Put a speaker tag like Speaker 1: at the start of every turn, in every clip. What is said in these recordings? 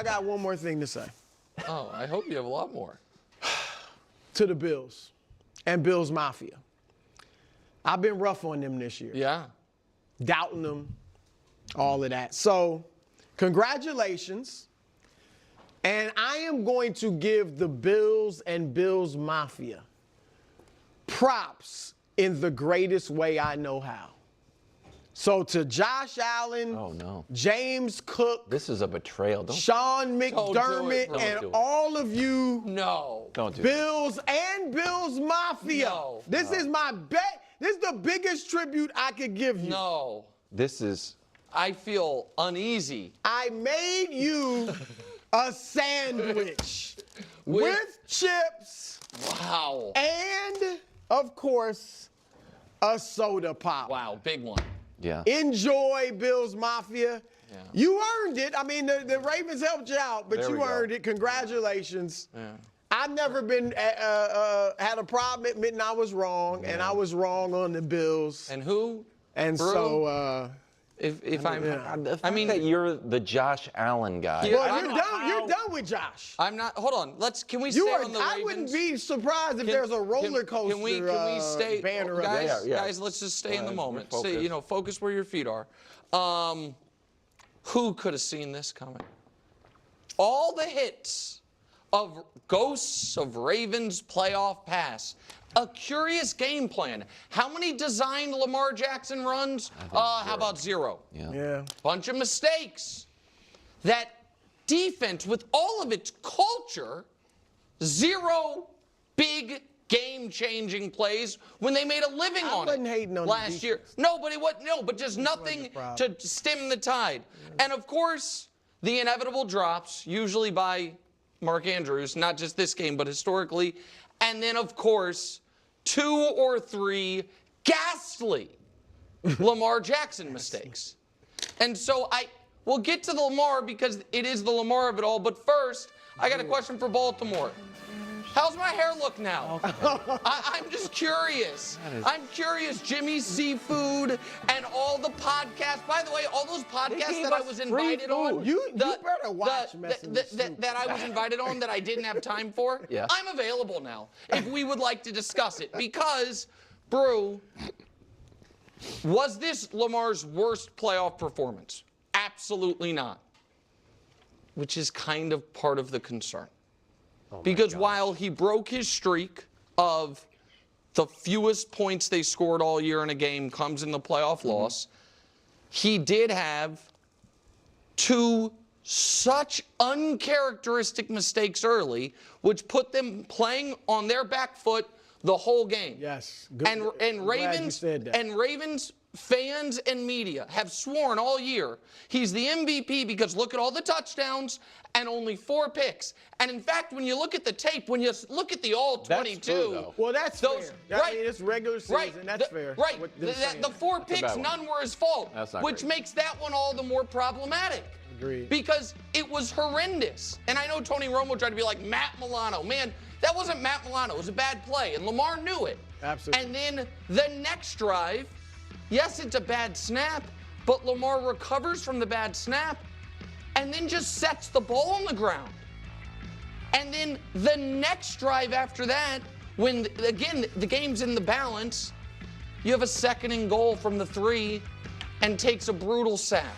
Speaker 1: got one more thing to say.
Speaker 2: Oh, I hope you have a lot more.
Speaker 1: To the Bills and Bills Mafia. I've been rough on them this year.
Speaker 2: Yeah.
Speaker 1: Doubting them, all of that. So, congratulations. And I am going to give the Bills and Bills Mafia props in the greatest way I know how. So to Josh Allen, James Cook,
Speaker 3: this is a betrayal.
Speaker 1: Sean McDermott, and all of you Bills and Bills Mafia. This is my bet. This is the biggest tribute I could give you.
Speaker 2: No.
Speaker 3: This is...
Speaker 2: I feel uneasy.
Speaker 1: I made you a sandwich with chips.
Speaker 2: Wow.
Speaker 1: And, of course, a soda pop.
Speaker 2: Wow, big one.
Speaker 3: Yeah.
Speaker 1: Enjoy, Bills Mafia.
Speaker 2: Yeah.
Speaker 1: You earned it. I mean, the Ravens helped you out, but you earned it. Congratulations. Yeah. I've never been had a problem admitting I was wrong, and I was wrong on the Bills.
Speaker 2: And who?
Speaker 1: And
Speaker 2: Brew?
Speaker 1: So,
Speaker 3: I mean that you're the Josh Allen guy.
Speaker 1: Well, you're done with Josh.
Speaker 2: I'm not. Hold on. Can we stay on the Ravens?
Speaker 1: I wouldn't be surprised if there's a roller coaster
Speaker 2: can we stay,
Speaker 1: banner.
Speaker 2: Guys, let's just stay in the moment. Stay, focus where your feet are. Who could have seen this coming? All the hits of ghosts of Ravens playoff pass. A curious game plan. How many designed Lamar Jackson runs? How about 0?
Speaker 1: Yeah.
Speaker 2: Bunch of mistakes. That defense, with all of its culture, 0 big game-changing plays when they made a living on it last year. No, but just nothing to stem the tide. And of course, the inevitable drops, usually by Mark Andrews, not just this game, but historically. And then, of course, 2 or 3 ghastly Lamar Jackson mistakes. And so we'll get to the Lamar because it is the Lamar of it all. But first, I got a question for Baltimore. How's my hair look now? I'm just curious. I'm curious. Jimmy's Seafood and all the podcasts. By the way, all those podcasts that I was invited on.
Speaker 1: You better watch
Speaker 2: that I was invited on that I didn't have time for.
Speaker 3: Yeah.
Speaker 2: I'm available now if we would like to discuss it. Because, Brew, was this Lamar's worst playoff performance? Absolutely not. Which is kind of part of the concern. Because while he broke his streak of the fewest points they scored all year in a game comes in the playoff loss, he did have 2 such uncharacteristic mistakes early, which put them playing on their back foot the whole game.
Speaker 1: Yes.
Speaker 2: Good. And Ravens fans and media have sworn all year he's the MVP because look at all the touchdowns and only 4 picks. And in fact, when you look at the tape, when you look at the all 22,
Speaker 1: well, that's fair. I mean, it's regular season. That's fair.
Speaker 2: Right. The 4 picks, none were his fault, which makes that one all the more problematic.
Speaker 1: Agreed.
Speaker 2: Because it was horrendous. And I know Tony Romo tried to be like Matt Milano. Man, that wasn't Matt Milano. It was a bad play, and Lamar knew it.
Speaker 1: Absolutely.
Speaker 2: And then the next drive, yes, it's a bad snap, but Lamar recovers from the bad snap and then just sets the ball on the ground. And then the next drive after that, when, again, the game's in the balance, you have a 2nd and goal from the 3 and takes a brutal sack,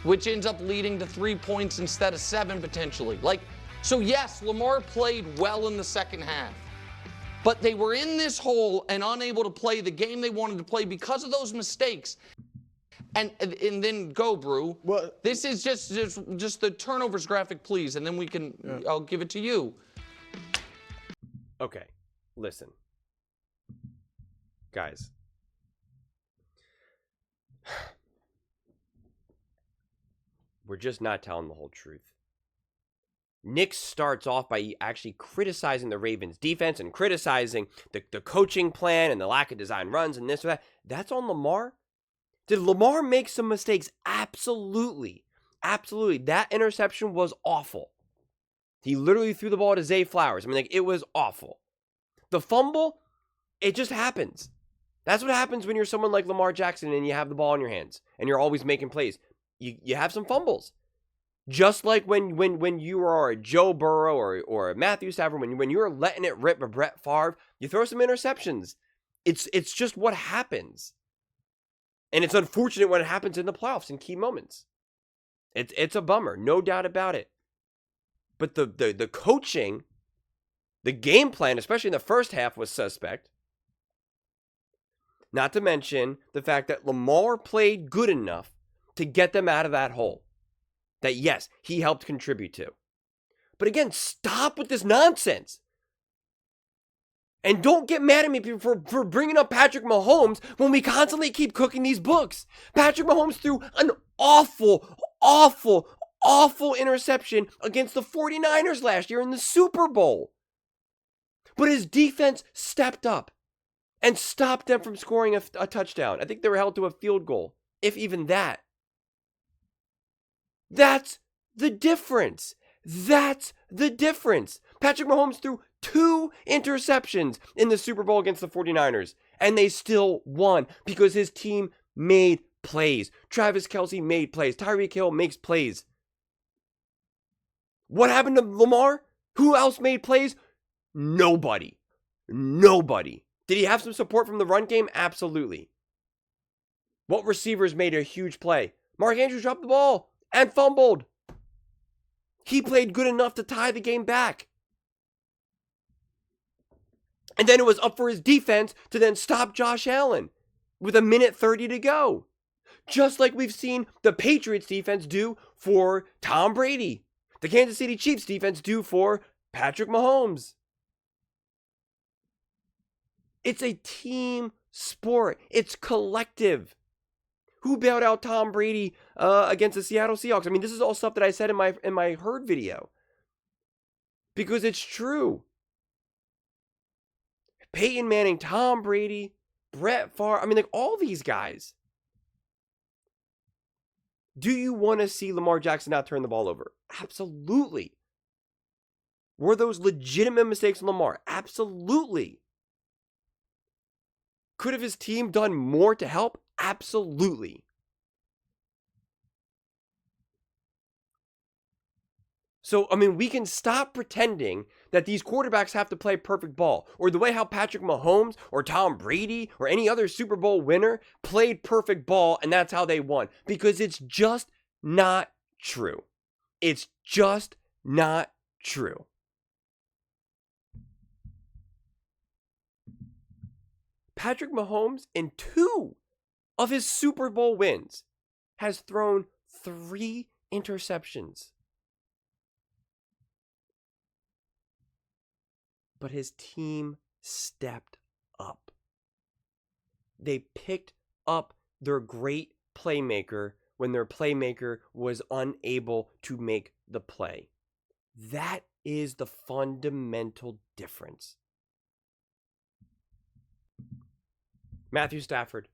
Speaker 2: which ends up leading to 3 points instead of 7 potentially. So yes, Lamar played well in the second half. But they were in this hole and unable to play the game they wanted to play because of those mistakes. And then go, Brew.
Speaker 1: Well,
Speaker 2: this is just the turnovers graphic, please, and then we can. I'll give it to you.
Speaker 4: Okay, listen, guys. We're just not telling the whole truth. Nick starts off by actually criticizing the Ravens defense and criticizing the coaching plan and the lack of design runs and this or that. That's on Lamar. Did Lamar make some mistakes? Absolutely. Absolutely. That interception was awful. He literally threw the ball to Zay Flowers. I mean, it was awful. The fumble, it just happens. That's what happens when you're someone like Lamar Jackson and you have the ball in your hands and you're always making plays. You have some fumbles. Just like when you are a Joe Burrow or a Matthew Stafford, when you're letting it rip a Brett Favre, you throw some interceptions. It's just what happens. And it's unfortunate when it happens in the playoffs in key moments. It's a bummer, no doubt about it. But the coaching, the game plan, especially in the first half, was suspect. Not to mention the fact that Lamar played good enough to get them out of that hole. That, yes, he helped contribute to. But again, stop with this nonsense. And don't get mad at me for bringing up Patrick Mahomes when we constantly keep cooking these books. Patrick Mahomes threw an awful interception against the 49ers last year in the Super Bowl. But his defense stepped up and stopped them from scoring a touchdown. I think they were held to a field goal, if even that. That's the difference. That's the difference. Patrick Mahomes threw 2 interceptions in the Super Bowl against the 49ers, and they still won because his team made plays. Travis Kelce made plays. Tyreek Hill makes plays. What happened to Lamar? Who else made plays? Nobody. Did he have some support from the run game? Absolutely. What receivers made a huge play? Mark Andrews dropped the ball and fumbled. He played good enough to tie the game back. And then it was up for his defense to then stop Josh Allen with 1:30 to go. Just like we've seen the Patriots defense do for Tom Brady. The Kansas City Chiefs defense do for Patrick Mahomes. It's a team sport. It's collective. Who bailed out Tom Brady against the Seattle Seahawks? I mean, this is all stuff that I said in my Herd video. Because it's true. Peyton Manning, Tom Brady, Brett Favre. I mean, like all these guys. Do you want to see Lamar Jackson not turn the ball over? Absolutely. Were those legitimate mistakes in Lamar? Absolutely. Could have his team done more to help? Absolutely. So, I mean, we can stop pretending that these quarterbacks have to play perfect ball, or the way how Patrick Mahomes or Tom Brady or any other Super Bowl winner played perfect ball and that's how they won. Because it's just not true. It's just not true. Patrick Mahomes, in 2 of his Super Bowl wins, has thrown 3 interceptions. But his team stepped up. They picked up their great playmaker when their playmaker was unable to make the play. That is the fundamental difference. Matthew Stafford,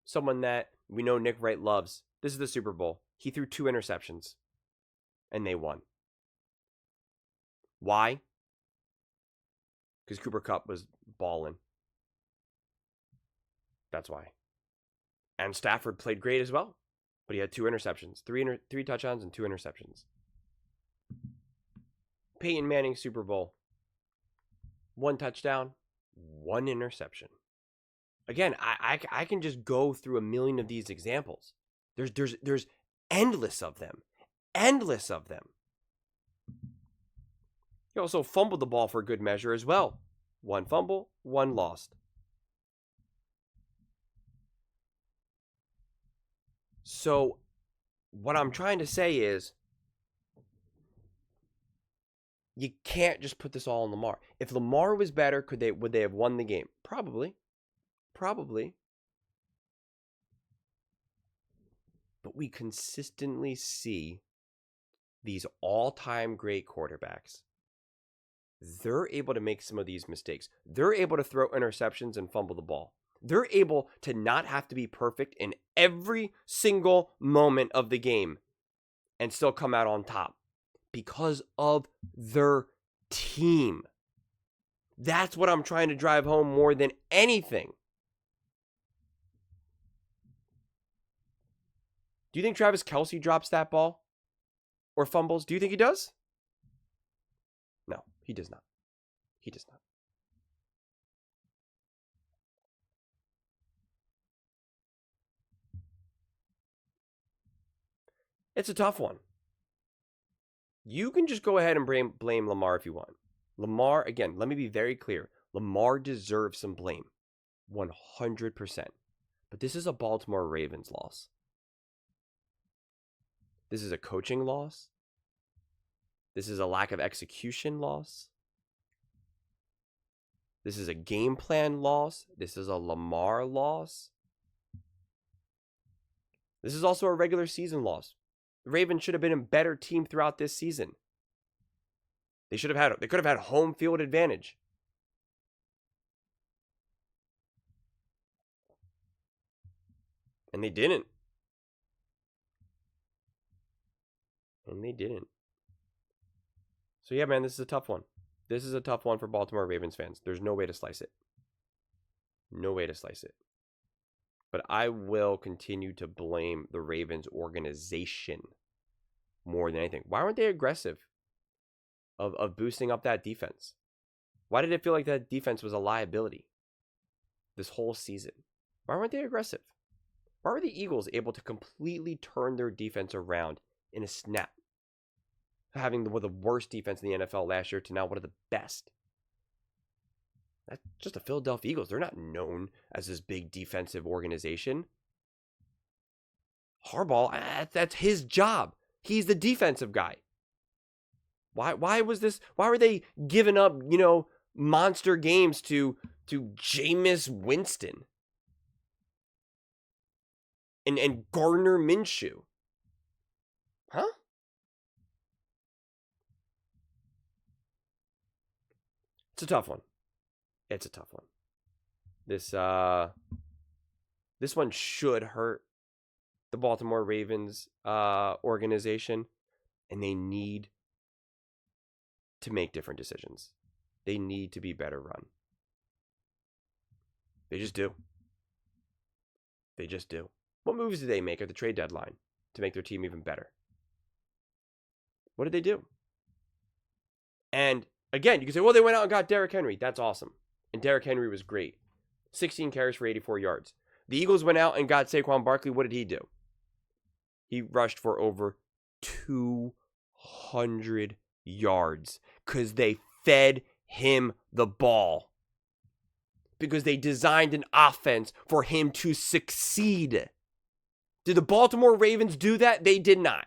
Speaker 4: someone that we know Nick Wright loves. This is the Super Bowl. He threw 2 interceptions, and they won. Why? Because Cooper Kupp was balling. That's why. And Stafford played great as well, but he had 2 interceptions, 3 touchdowns and 2 interceptions. Peyton Manning Super Bowl, 1 touchdown, 1 interception. Again, I can just go through a million of these examples. There's endless of them. Endless of them. He also fumbled the ball for good measure as well. 1 fumble, 1 lost. So, what I'm trying to say is, you can't just put this all on Lamar. If Lamar was better, would they have won the game? Probably. But we consistently see these all-time great quarterbacks. They're able to make some of these mistakes. They're able to throw interceptions and fumble the ball. They're able to not have to be perfect in every single moment of the game and still come out on top because of their team. That's what I'm trying to drive home more than anything. Do you think Travis Kelce drops that ball? or fumbles? Do you think he does? No, he does not. He does not. It's a tough one. You can just go ahead and blame Lamar if you want. Lamar, again, let me be very clear. Lamar deserves some blame. 100%. But this is a Baltimore Ravens loss. This is a coaching loss. This is a lack of execution loss. This is a game plan loss. This is a Lamar loss. This is also a regular season loss. The Ravens should have been a better team throughout this season. They could have had home field advantage. And they didn't. So yeah, man, this is a tough one. This is a tough one for Baltimore Ravens fans. There's no way to slice it. No way to slice it. But I will continue to blame the Ravens organization more than anything. Why weren't they aggressive of boosting up that defense? Why did it feel like that defense was a liability this whole season? Why weren't they aggressive? Why were the Eagles able to completely turn their defense around in a snap? Having one of the worst defense in the NFL last year to now one of the best. That's just the Philadelphia Eagles. They're not known as this big defensive organization. Harbaugh, that's his job. He's the defensive guy. Why were they giving up, monster games to Jameis Winston and Gardner Minshew? Huh? It's a tough one. It's a tough one. This one should hurt the Baltimore Ravens organization, and they need to make different decisions. They need to be better run. They just do. They just do. What moves did they make at the trade deadline to make their team even better? What did they do? And again, you can say, well, they went out and got Derrick Henry. That's awesome. And Derrick Henry was great. 16 carries for 84 yards. The Eagles went out and got Saquon Barkley. What did he do? He rushed for over 200 yards because they fed him the ball. Because they designed an offense for him to succeed. Did the Baltimore Ravens do that? They did not.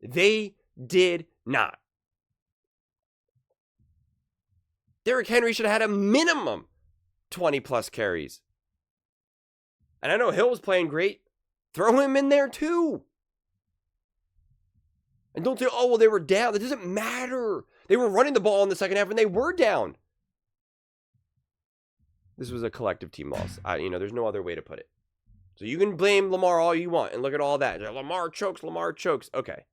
Speaker 4: They did not. Derrick Henry should have had a minimum 20-plus carries. And I know Hill was playing great. Throw him in there too. And don't say, oh, well, they were down. That doesn't matter. They were running the ball in the second half and they were down. This was a collective team loss. There's no other way to put it. So you can blame Lamar all you want and look at all that. Lamar chokes. Okay.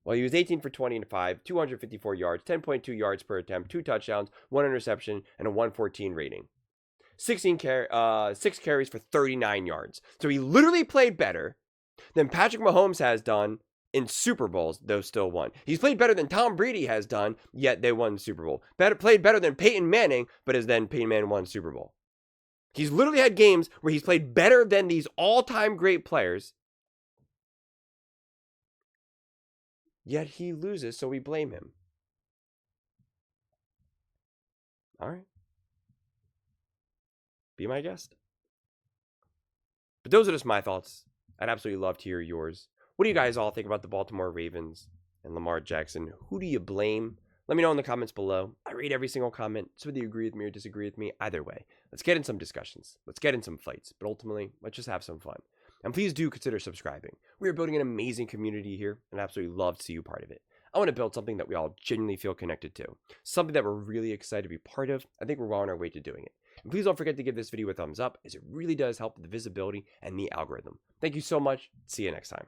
Speaker 4: Well, he was 18 for 20 and 5, 254 yards, 10.2 yards per attempt, 2 touchdowns, 1 interception, and a 114 rating. 6 carries for 39 yards. So he literally played better than Patrick Mahomes has done in Super Bowls, though still won. He's played better than Tom Brady has done, yet they won the Super Bowl. Played better than Peyton Manning, but as then Peyton Manning won the Super Bowl. He's literally had games where he's played better than these all-time great players, yet he loses, so we blame him. All right. Be my guest. But those are just my thoughts. I'd absolutely love to hear yours. What do you guys all think about the Baltimore Ravens and Lamar Jackson? Who do you blame? Let me know in the comments below. I read every single comment, so whether you agree with me or disagree with me, either way. Let's get in some discussions. Let's get in some fights. But ultimately, let's just have some fun. And please do consider subscribing. We are building an amazing community here, and I absolutely love to see you part of it. I want to build something that we all genuinely feel connected to. Something that we're really excited to be part of. I think we're well on our way to doing it. And please don't forget to give this video a thumbs up, as it really does help with the visibility and the algorithm. Thank you so much. See you next time.